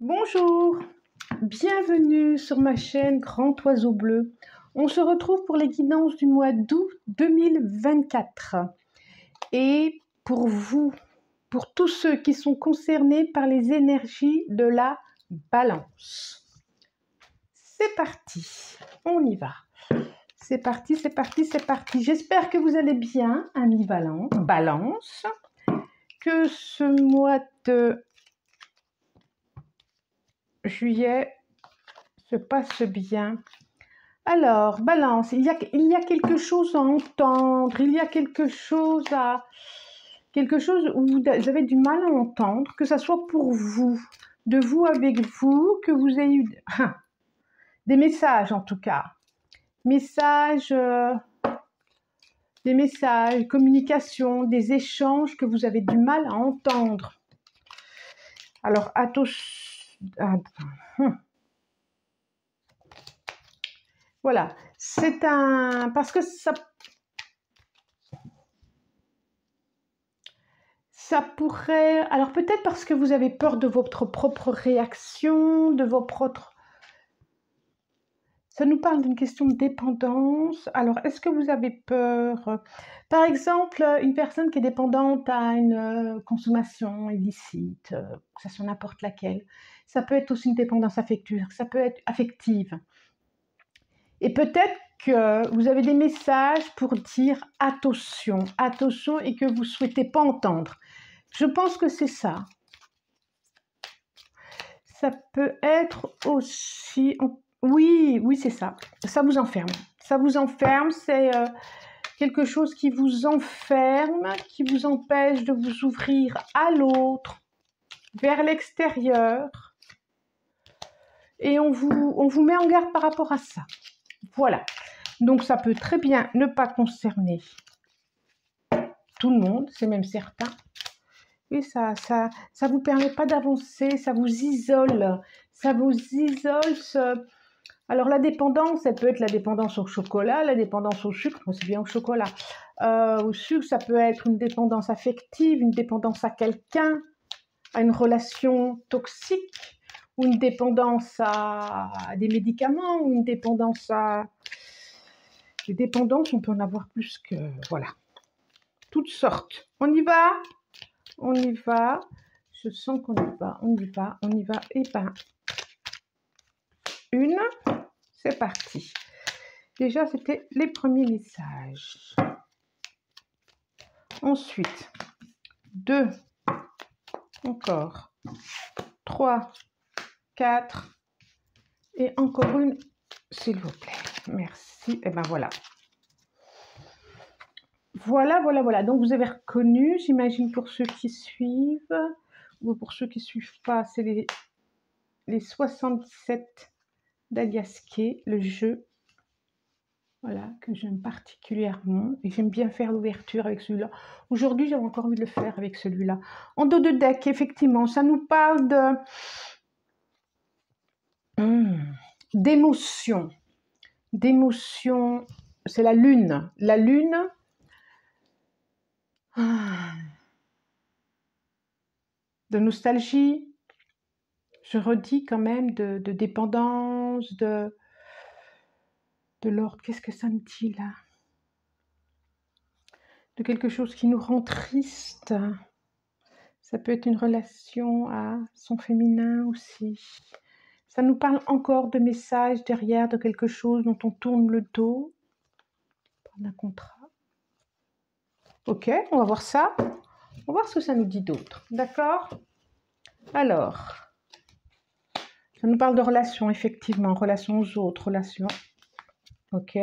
Bonjour, bienvenue sur ma chaîne Grand Oiseau Bleu. On se retrouve pour les guidances du mois d'août 2024. Et pour vous, pour tous ceux qui sont concernés par les énergies de la balance. C'est parti, on y va. C'est parti, c'est parti, c'est parti. J'espère que vous allez bien, amis balance, que ce mois de juillet se passe bien. Alors, balance, il y a quelque chose à entendre, il y a quelque chose où vous avez du mal à entendre, que ça soit pour vous, de vous avec vous, que vous ayez eu des messages en tout cas. Des messages, communication, des échanges que vous avez du mal à entendre. Alors, voilà, c'est parce que ça pourrait... Alors peut-être parce que vous avez peur de votre propre réaction, de vos propres... Ça nous parle d'une question de dépendance. Alors, est-ce que vous avez peur? Par exemple, une personne qui est dépendante à une consommation illicite, que ce soit n'importe laquelle. Ça peut être aussi une dépendance affective, ça peut être affective. Et peut-être que vous avez des messages pour dire attention, attention, et que vous ne souhaitez pas entendre. Je pense que c'est ça. Ça peut être aussi... Oui, c'est ça. Ça vous enferme. Ça vous enferme, c'est quelque chose qui vous enferme, qui vous empêche de vous ouvrir à l'autre, vers l'extérieur. Et on vous met en garde par rapport à ça. Voilà. Donc ça peut très bien ne pas concerner tout le monde, c'est même certain. Et ça vous permet pas d'avancer, ça vous isole. Ça vous isole. Alors la dépendance, elle peut être la dépendance au chocolat, la dépendance au sucre, moi c'est bien au chocolat. Au sucre, ça peut être une dépendance affective, une dépendance à quelqu'un, à une relation toxique, ou une dépendance à des médicaments, ou une dépendance à... Les dépendances, on peut en avoir plus que... Voilà. Toutes sortes. On y va? On y va. Je sens qu'on y va, on y va, on y va. Et ben, une, c'est parti. Déjà, c'était les premiers messages. Ensuite, 2, encore, 3, 4, et encore une, s'il vous plaît. Merci. Et ben voilà. Voilà. Donc, vous avez reconnu, j'imagine, pour ceux qui suivent, ou pour ceux qui ne suivent pas, c'est les 77 d'Agaské, le jeu. Voilà, que j'aime particulièrement. Et j'aime bien faire l'ouverture avec celui-là. Aujourd'hui, j'avais encore envie de le faire avec celui-là. En dos de deck, effectivement, ça nous parle d'émotion. D'émotion, c'est la lune. La lune... de nostalgie. Je redis quand même de dépendance, de l'ordre. Qu'est-ce que ça me dit là? De quelque chose qui nous rend triste. Ça peut être une relation à son féminin aussi. Ça nous parle encore de messages derrière, de quelque chose dont on tourne le dos. Un contrat. Ok, on va voir ça. On va voir ce que ça nous dit d'autre. D'accord? Alors, ça nous parle de relations, effectivement. Relations aux autres, relations. Ok.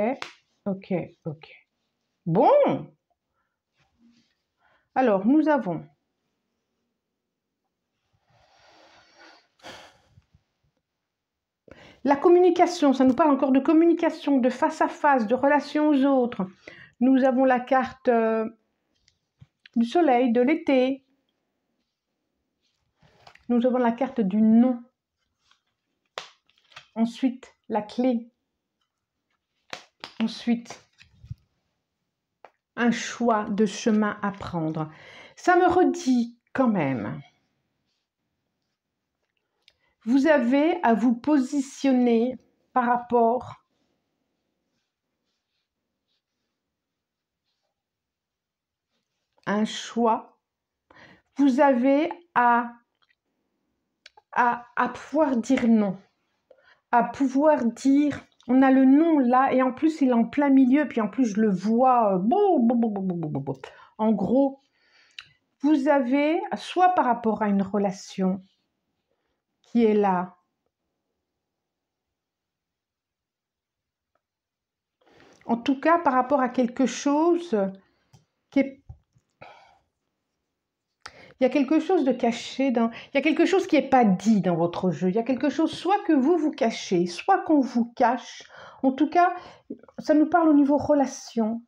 Bon. Alors, nous avons... La communication, ça nous parle encore de communication, de face à face, de relations aux autres. Nous avons la carte du soleil, de l'été. Nous avons la carte du non. Ensuite, la clé. Ensuite, un choix de chemin à prendre. Ça me redit quand même vous avez à vous positionner par rapport à un choix. Vous avez à pouvoir dire non, à pouvoir dire, on a le non là, et en plus il est en plein milieu, puis en plus je le vois, en gros, vous avez, soit par rapport à une relation qui est là, en tout cas par rapport à quelque chose qui est... Il y a quelque chose de caché, il y a quelque chose qui n'est pas dit dans votre jeu. Il y a quelque chose, soit que vous vous cachez, soit qu'on vous cache. En tout cas, ça nous parle au niveau relation,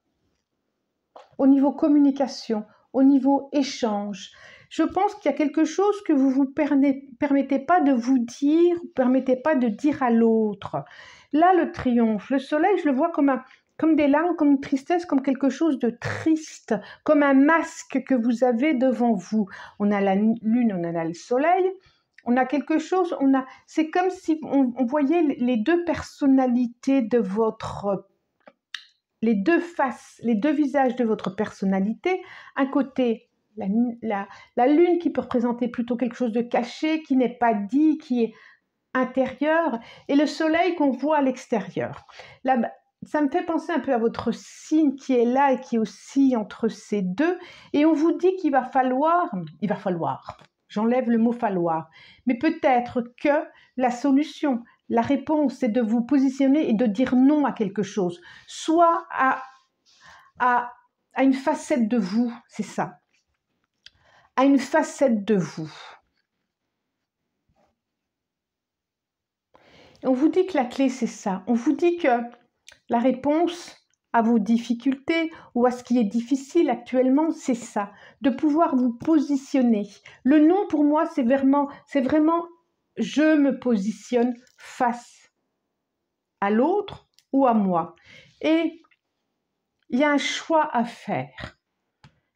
au niveau communication, au niveau échange. Je pense qu'il y a quelque chose que vous ne vous permettez pas de vous dire, permettez pas de dire à l'autre. Là, le triomphe, le soleil, je le vois comme des larmes, comme une tristesse, comme quelque chose de triste, comme un masque que vous avez devant vous. On a la lune, on a le soleil, on a quelque chose, c'est comme si on voyait les deux personnalités de votre, les deux faces, les deux visages de votre personnalité. Un côté, la lune qui peut représenter plutôt quelque chose de caché, qui n'est pas dit, qui est intérieur, et le soleil qu'on voit à l'extérieur. Là, ça me fait penser un peu à votre signe qui est là et qui est aussi entre ces deux, et on vous dit qu'il va falloir, j'enlève le mot falloir, mais peut-être que la solution, la réponse, c'est de vous positionner et de dire non à quelque chose, soit à une facette de vous, c'est ça, à une facette de vous. On vous dit que la clé, c'est ça. On vous dit que la réponse à vos difficultés ou à ce qui est difficile actuellement, c'est ça, de pouvoir vous positionner. Le non, pour moi, c'est vraiment, je me positionne face à l'autre ou à moi. Et il y a un choix à faire.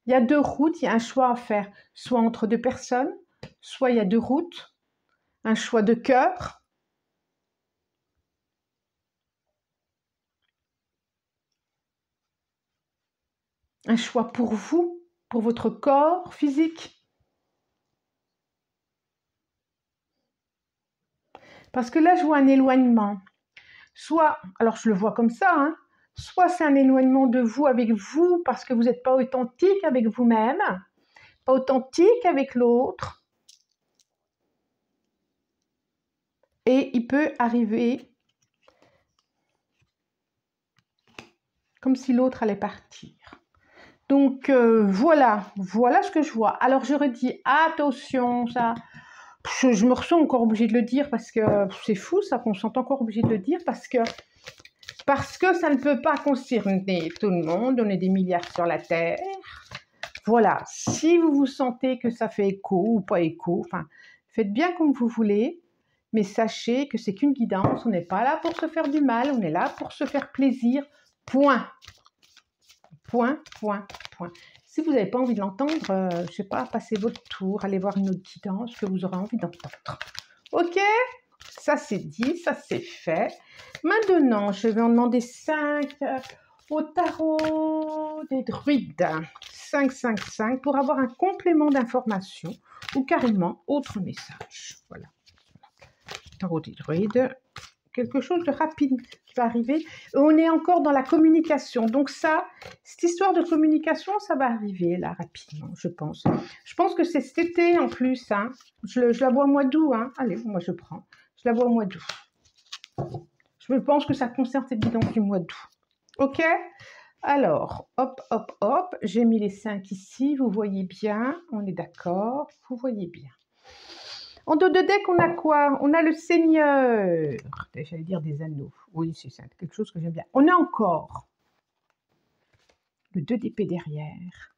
Il y a deux routes, il y a un choix à faire, soit entre deux personnes, soit il y a deux routes, un choix de cœur, un choix pour vous, pour votre corps physique. Parce que là, je vois un éloignement. Soit, alors je le vois comme ça, hein, soit c'est un éloignement de vous avec vous parce que vous n'êtes pas authentique avec vous-même, pas authentique avec l'autre. Et il peut arriver comme si l'autre allait partir. Donc voilà ce que je vois. Alors je redis, attention, ça, je me ressens encore obligée de le dire parce que c'est fou ça qu'on se sent encore obligé de le dire parce que ça ne peut pas concerner tout le monde, on est des milliards sur la Terre. Voilà, si vous vous sentez que ça fait écho ou pas écho, enfin, faites bien comme vous voulez, mais sachez que c'est qu'une guidance, on n'est pas là pour se faire du mal, on est là pour se faire plaisir, point. Point, point, point. Si vous n'avez pas envie de l'entendre, je ne sais pas, passez votre tour, allez voir une autre guidance que vous aurez envie d'entendre. Ok? Ça c'est dit, ça c'est fait. Maintenant, je vais en demander 5 au tarot des druides. 5, 5, 5 pour avoir un complément d'information ou carrément autre message. Voilà. Tarot des druides. Quelque chose de rapide qui va arriver. On est encore dans la communication. Donc ça, cette histoire de communication, ça va arriver là rapidement, je pense. Je pense que c'est cet été en plus. Hein. Je la vois au mois d'août. Hein. Allez, moi je prends. Je la vois au mois d'août. Je pense que ça concerne cette guidance du mois d'août. Ok? Alors, hop, hop, hop. J'ai mis les 5 ici. Vous voyez bien. On est d'accord. Vous voyez bien. En dos de deck, on a quoi? On a le Seigneur. J'allais dire des anneaux. Oui, c'est ça. Quelque chose que j'aime bien. On a encore le 2 d'épée derrière.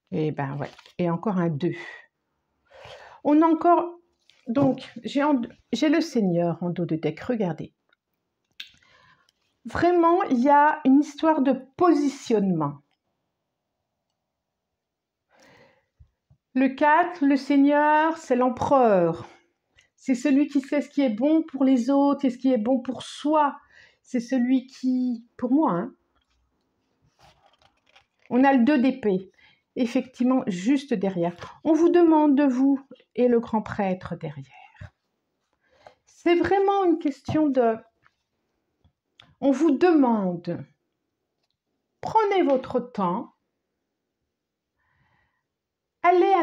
Et ben ouais. Et encore un 2. On a encore... Donc, j'ai le Seigneur en dos de deck. Regardez. Vraiment, il y a une histoire de positionnement. Le 4, le Seigneur, c'est l'empereur. C'est celui qui sait ce qui est bon pour les autres et ce qui est bon pour soi. C'est celui qui, pour moi, hein, on a le 2 d'épée, effectivement, juste derrière. On vous demande de vous et le grand prêtre derrière. C'est vraiment une question de... On vous demande, prenez votre temps, allez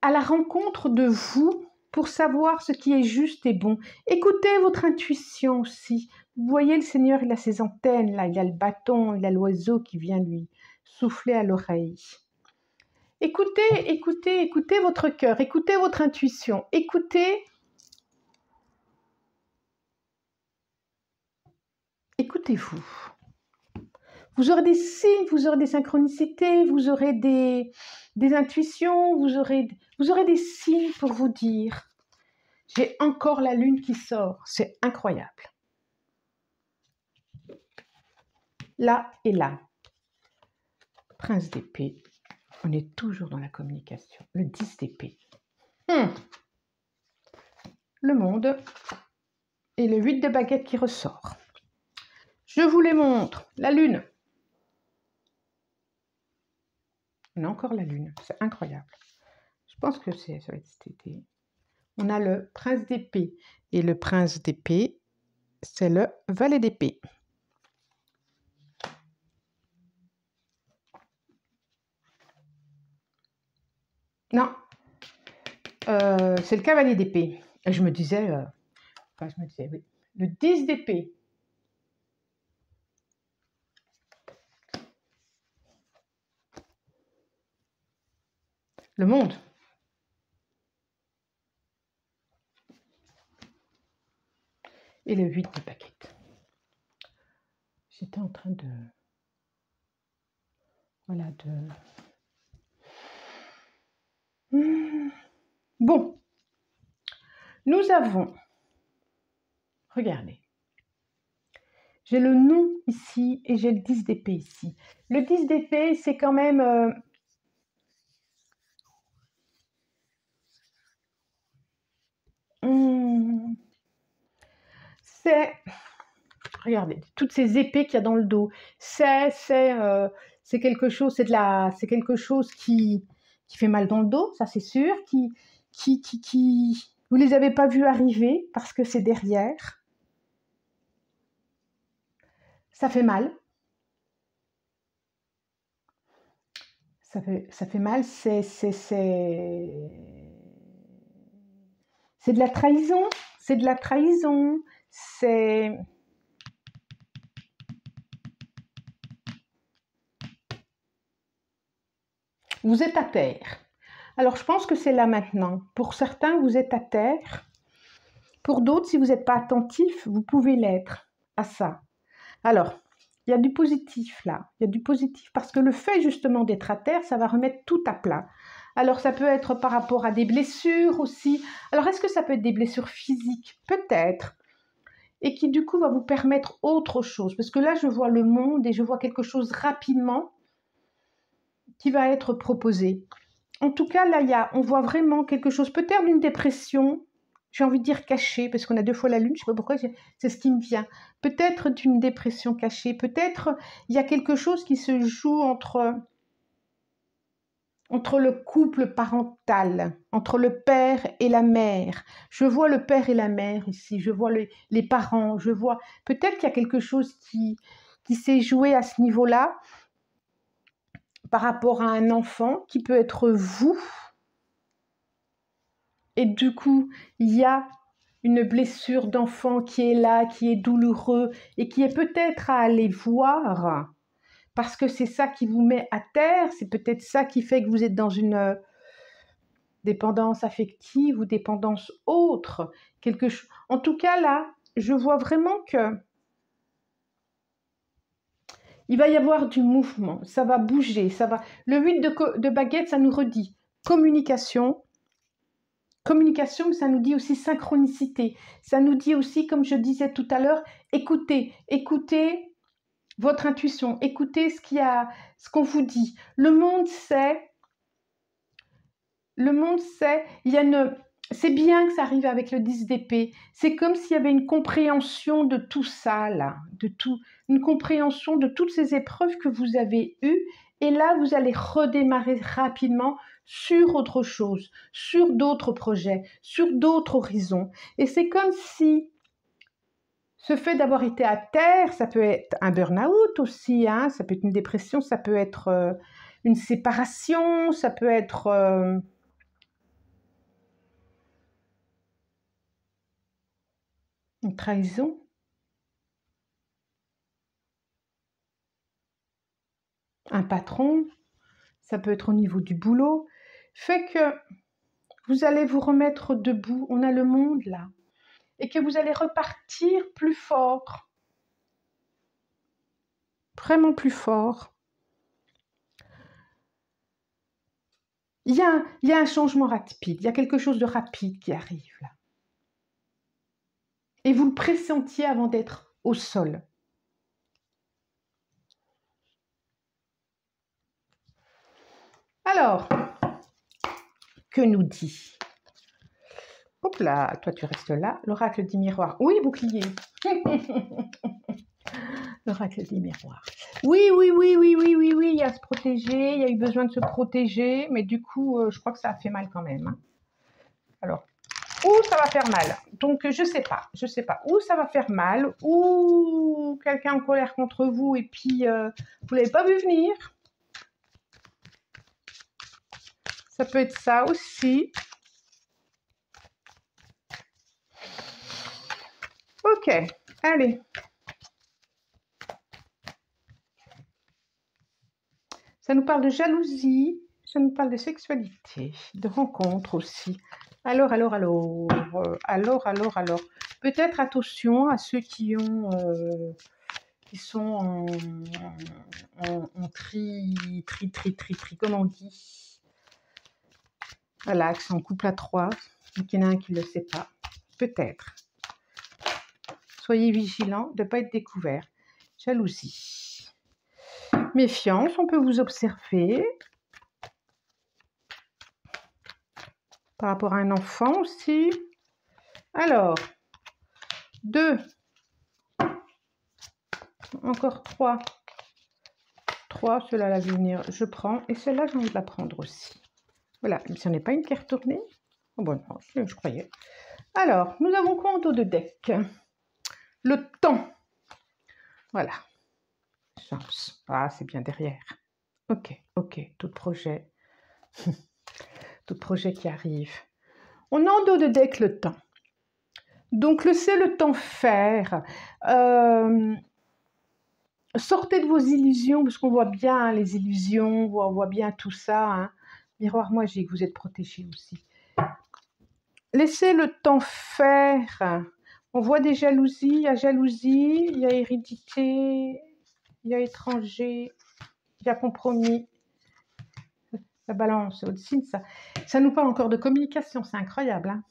à la rencontre de vous pour savoir ce qui est juste et bon. Écoutez votre intuition aussi. Vous voyez, le Seigneur, il a ses antennes, là, il a le bâton, il a l'oiseau qui vient lui souffler à l'oreille. Écoutez, écoutez, écoutez votre cœur, écoutez votre intuition, écoutez-vous. Vous aurez des signes, vous aurez des synchronicités, vous aurez des intuitions, vous aurez des signes pour vous dire « J'ai encore la lune qui sort ». C'est incroyable. Là et là. Prince d'épée. On est toujours dans la communication. Le 10 d'épée. Le monde. Et le 8 de baguette qui ressort. Je vous les montre. La lune. On a encore la lune. C'est incroyable. Je pense que ça va être cet été. On a le prince d'épée. Et le prince d'épée, c'est le valet d'épée. Non. C'est le cavalier d'épée. Et je me disais... oui. Le 10 d'épée. Le monde. Et le 8 de baguette. J'étais en train de... Voilà, Bon. Nous avons... Regardez. J'ai le nom ici et j'ai le 10 d'épée ici. Le 10 d'épée, c'est quand même... c'est... Regardez, toutes ces épées qu'il y a dans le dos. C'est quelque chose, c'est quelque chose qui fait mal dans le dos, ça c'est sûr. Vous les avez pas vus arriver parce que c'est derrière. Ça fait mal. Ça fait mal, c'est de la trahison, c'est de la trahison, c'est... Vous êtes à terre. Alors, je pense que c'est là maintenant. Pour certains, vous êtes à terre. Pour d'autres, si vous n'êtes pas attentif, vous pouvez l'être à ça. Alors, il y a du positif là. Il y a du positif parce que le fait justement d'être à terre, ça va remettre tout à plat. Alors, ça peut être par rapport à des blessures aussi. Alors, est-ce que ça peut être des blessures physiques? Peut-être. Et qui, du coup, va vous permettre autre chose. Parce que là, je vois le monde et je vois quelque chose rapidement qui va être proposé. En tout cas, là, on voit vraiment quelque chose, peut-être une dépression, j'ai envie de dire cachée, parce qu'on a 2 fois la lune, je ne sais pas pourquoi, c'est ce qui me vient. Peut-être d'une dépression cachée, peut-être il y a quelque chose qui se joue entre le couple parental, entre le père et la mère. Je vois le père et la mère ici, je vois les parents, je vois... Peut-être qu'il y a quelque chose qui s'est joué à ce niveau-là, par rapport à un enfant qui peut être vous. Et du coup, il y a une blessure d'enfant qui est là, qui est douloureux et qui est peut-être à aller voir parce que c'est ça qui vous met à terre, c'est peut-être ça qui fait que vous êtes dans une dépendance affective ou dépendance autre. En tout cas, là, je vois vraiment que il va y avoir du mouvement, ça va bouger, ça va... Le 8 de baguette, ça nous redit communication. Communication, mais ça nous dit aussi synchronicité. Ça nous dit aussi, comme je disais tout à l'heure, écoutez votre intuition, écoutez ce qu'on vous dit. Le monde, c'est Le monde, c'est bien que ça arrive avec le 10 d'épée. C'est comme s'il y avait une compréhension de tout ça, là. Une compréhension de toutes ces épreuves que vous avez eues. Et là, vous allez redémarrer rapidement sur autre chose, sur d'autres projets, sur d'autres horizons. Et c'est comme si ce fait d'avoir été à terre, ça peut être un burn-out aussi, hein, ça peut être une dépression, ça peut être une séparation, ça peut être une trahison. Un patron, ça peut être au niveau du boulot, fait que vous allez vous remettre debout, on a le monde là, et que vous allez repartir plus fort, vraiment plus fort. Il y a un changement rapide, il y a quelque chose de rapide qui arrive là. Et vous le pressentiez avant d'être au sol. Alors, que nous dit? Hop là, toi tu restes là. L'oracle dit miroir. Oui, bouclier. L'oracle dit miroir. Oui, il y a à se protéger, il y a eu besoin de se protéger, mais du coup, je crois que ça a fait mal quand même. Hein. Alors, où ça va faire mal? Donc, je sais pas. Où ça va faire mal, ou quelqu'un en colère contre vous et puis vous l'avez pas vu venir. Ça peut être ça aussi. Ok, allez. Ça nous parle de jalousie, ça nous parle de sexualité, de rencontre aussi. Alors. Peut-être attention à ceux qui sont en tri, comme on dit. Voilà, qui sont en couple à 3. Donc il y en a un qui ne le sait pas. Peut-être. Soyez vigilants de ne pas être découvert. Jalousie. Méfiance, on peut vous observer. Par rapport à un enfant aussi. Alors, 2. Encore 3. 3, cela la venir, je prends. Et celle-là, j'ai envie de la prendre aussi. Voilà, mais ce n'est pas une carte tournée. Oh bon, non, je croyais. Alors, nous avons quoi en dos de deck? Le temps. Voilà. Chance. Ah, c'est bien derrière. Ok, tout projet. Tout projet qui arrive. On a en dos de deck le temps. Donc, laissez le temps faire. Sortez de vos illusions, parce qu'on voit bien les illusions, on voit bien tout ça. Hein. Miroir magique, vous êtes protégés aussi. Laissez le temps faire. On voit des jalousies, il y a hérédité, il y a étranger, il y a compromis. La balance, au-dessus de ça. Ça nous parle encore de communication, c'est incroyable. Hein.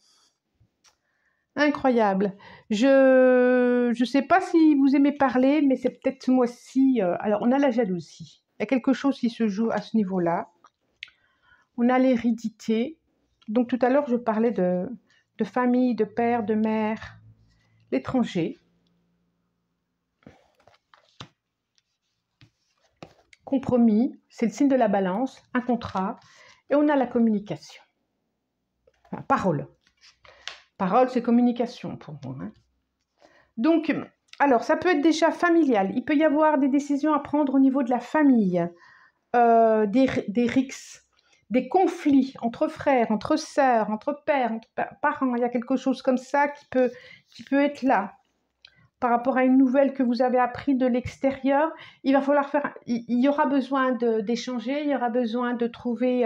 Incroyable. Je ne sais pas si vous aimez parler, mais c'est peut-être ce mois-ci. Alors, on a la jalousie. Il y a quelque chose qui se joue à ce niveau-là. On a l'hérédité. Donc, tout à l'heure, je parlais de famille, de père, de mère, l'étranger. Compromis, c'est le signe de la balance, un contrat. Et on a la communication. Enfin, parole. Parole, c'est communication pour moi. Hein. Donc, alors, ça peut être déjà familial. Il peut y avoir des décisions à prendre au niveau de la famille, des rixes, des conflits entre frères, entre sœurs, entre pères, entre parents. Il y a quelque chose comme ça qui peut être là. Par rapport à une nouvelle que vous avez appris de l'extérieur, il va falloir il y aura besoin d'échanger, il y aura besoin de trouver,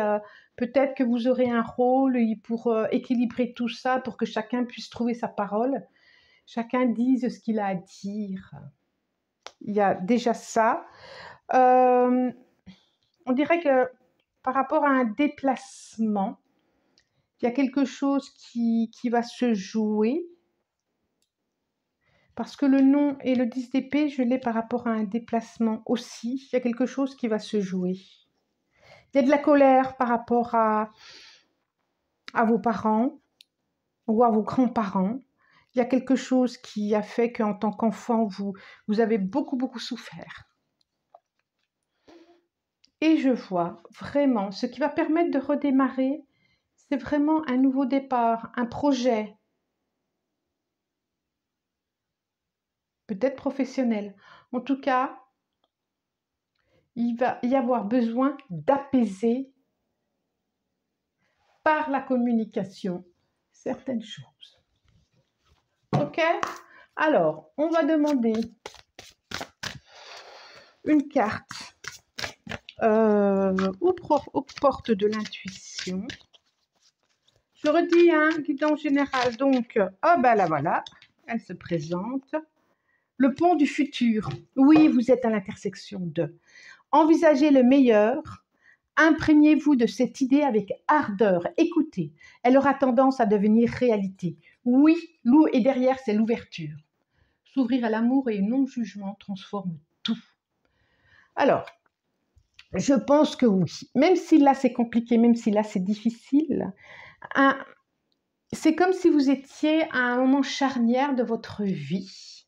peut-être que vous aurez un rôle pour équilibrer tout ça, pour que chacun puisse trouver sa parole. Chacun dise ce qu'il a à dire. Il y a déjà ça. On dirait que par rapport à un déplacement, il y a quelque chose qui va se jouer. Parce que le nom et le 10 d'épée, je l'ai par rapport à un déplacement aussi. Il y a quelque chose qui va se jouer. Il y a de la colère par rapport à à vos parents ou à vos grands-parents. Il y a quelque chose qui a fait qu'en tant qu'enfant, vous avez beaucoup souffert. Et je vois vraiment, ce qui va permettre de redémarrer, c'est vraiment un nouveau départ, un projet, peut-être professionnel. En tout cas, il va y avoir besoin d'apaiser par la communication certaines choses. Ok? Alors, on va demander une carte aux portes de l'intuition. Je redis, hein, guidance générale. Donc, oh ben là voilà, elle se présente. Le pont du futur. Oui, vous êtes à l'intersection de. Envisagez le meilleur. Imprégnez-vous de cette idée avec ardeur. Écoutez, elle aura tendance à devenir réalité. Oui, et derrière, c'est l'ouverture. S'ouvrir à l'amour et au non-jugement transforme tout. Alors, je pense que oui. Même si là, c'est compliqué, même si là, c'est difficile, c'est comme si vous étiez à un moment charnière de votre vie.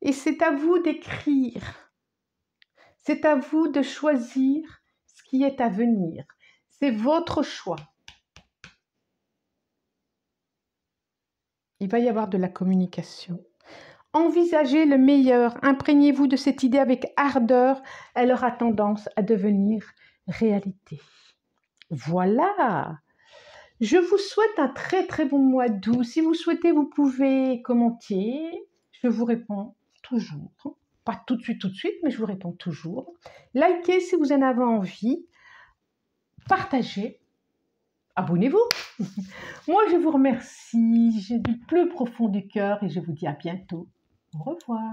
Et c'est à vous d'écrire. C'est à vous de choisir ce qui est à venir. C'est votre choix. Il va y avoir de la communication. Envisagez le meilleur. Imprégnez-vous de cette idée avec ardeur. Elle aura tendance à devenir réalité. Voilà. Je vous souhaite un très bon mois d'août. Si vous souhaitez, vous pouvez commenter. Je vous réponds toujours. Pas tout de suite, mais je vous réponds toujours. Likez si vous en avez envie. Partagez. Abonnez-vous. Moi, je vous remercie. J'ai du plus profond du cœur et je vous dis à bientôt. Au revoir.